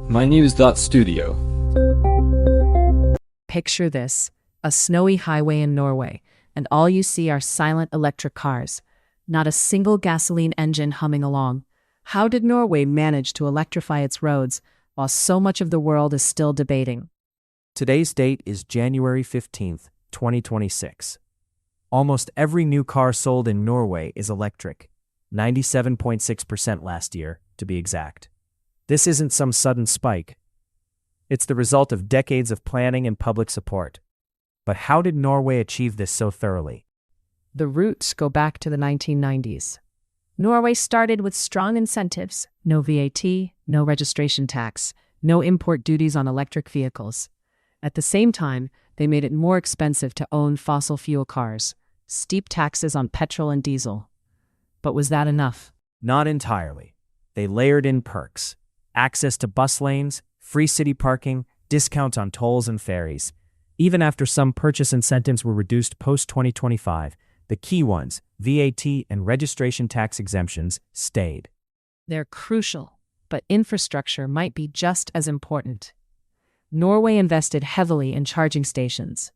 mynews.studio. Picture this, a snowy highway in Norway, and all you see are silent electric cars. Not a single gasoline engine humming along. How did Norway manage to electrify its roads while so much of the world is still debating? Today's date is January 15th, 2026. Almost every new car sold in Norway is electric, 97.6% last year, to be exact. This isn't some sudden spike. It's the result of decades of planning and public support. But how did Norway achieve this so thoroughly? The roots go back to the 1990s. Norway started with strong incentives: no VAT, no registration tax, no import duties on electric vehicles. At the same time, they made it more expensive to own fossil fuel cars, steep taxes on petrol and diesel. But was that enough? Not entirely. They layered in perks: access to bus lanes, free city parking, discounts on tolls and ferries. Even after some purchase incentives were reduced post-2025, the key ones, VAT and registration tax exemptions, stayed. They're crucial, but infrastructure might be just as important. Norway invested heavily in charging stations.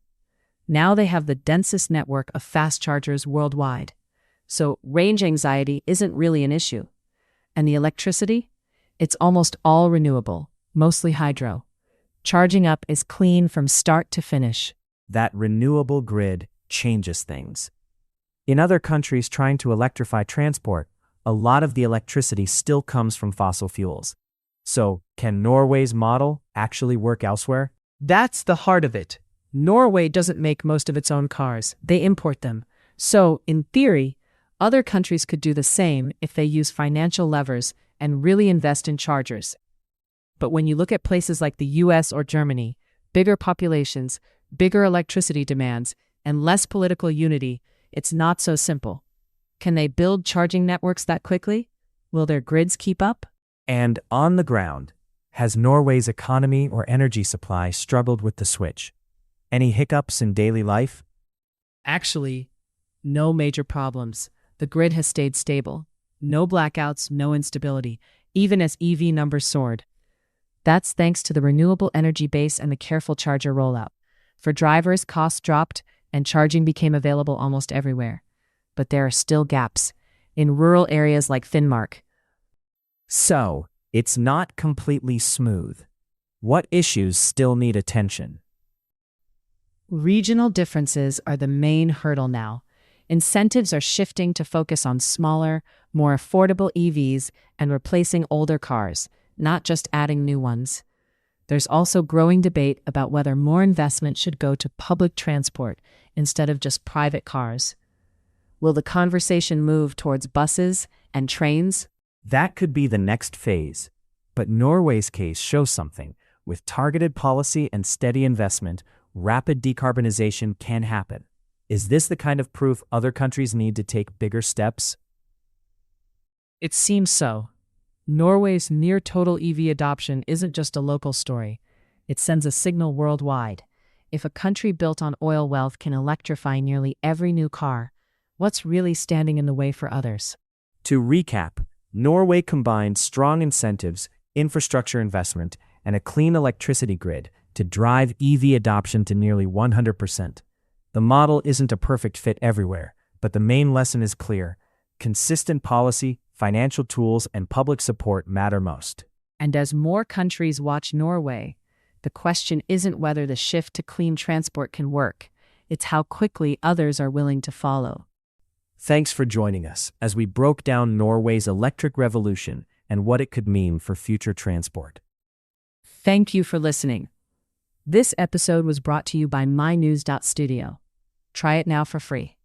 Now they have the densest network of fast chargers worldwide. So range anxiety isn't really an issue. And the electricity? It's almost all renewable, mostly hydro. Charging up is clean from start to finish. That renewable grid changes things. In other countries trying to electrify transport, a lot of the electricity still comes from fossil fuels. So, can Norway's model actually work elsewhere? That's the heart of it. Norway doesn't make most of its own cars. They import them. So, in theory, other countries could do the same if they use financial levers and really invest in chargers. But when you look at places like the US or Germany, bigger populations, bigger electricity demands, and less political unity, it's not so simple. Can they build charging networks that quickly? Will their grids keep up? And on the ground, has Norway's economy or energy supply struggled with the switch? Any hiccups in daily life? Actually, no major problems. The grid has stayed stable. No blackouts, no instability, even as EV numbers soared. That's thanks to the renewable energy base and the careful charger rollout. For drivers, costs dropped and charging became available almost everywhere. But there are still gaps in rural areas like Finnmark. So, it's not completely smooth. What issues still need attention? Regional differences are the main hurdle now. Incentives are shifting to focus on smaller, more affordable EVs and replacing older cars, not just adding new ones. There's also growing debate about whether more investment should go to public transport instead of just private cars. Will the conversation move towards buses and trains? That could be the next phase. But Norway's case shows something. With targeted policy and steady investment, rapid decarbonization can happen. Is this the kind of proof other countries need to take bigger steps? It seems so. Norway's near-total EV adoption isn't just a local story. It sends a signal worldwide. If a country built on oil wealth can electrify nearly every new car, what's really standing in the way for others? To recap, Norway combined strong incentives, infrastructure investment, and a clean electricity grid to drive EV adoption to nearly 100%. The model isn't a perfect fit everywhere, but the main lesson is clear. Consistent policy, financial tools, and public support matter most. And as more countries watch Norway, the question isn't whether the shift to clean transport can work. It's how quickly others are willing to follow. Thanks for joining us as we broke down Norway's electric revolution and what it could mean for future transport. Thank you for listening. This episode was brought to you by mynews.studio. Try it now for free.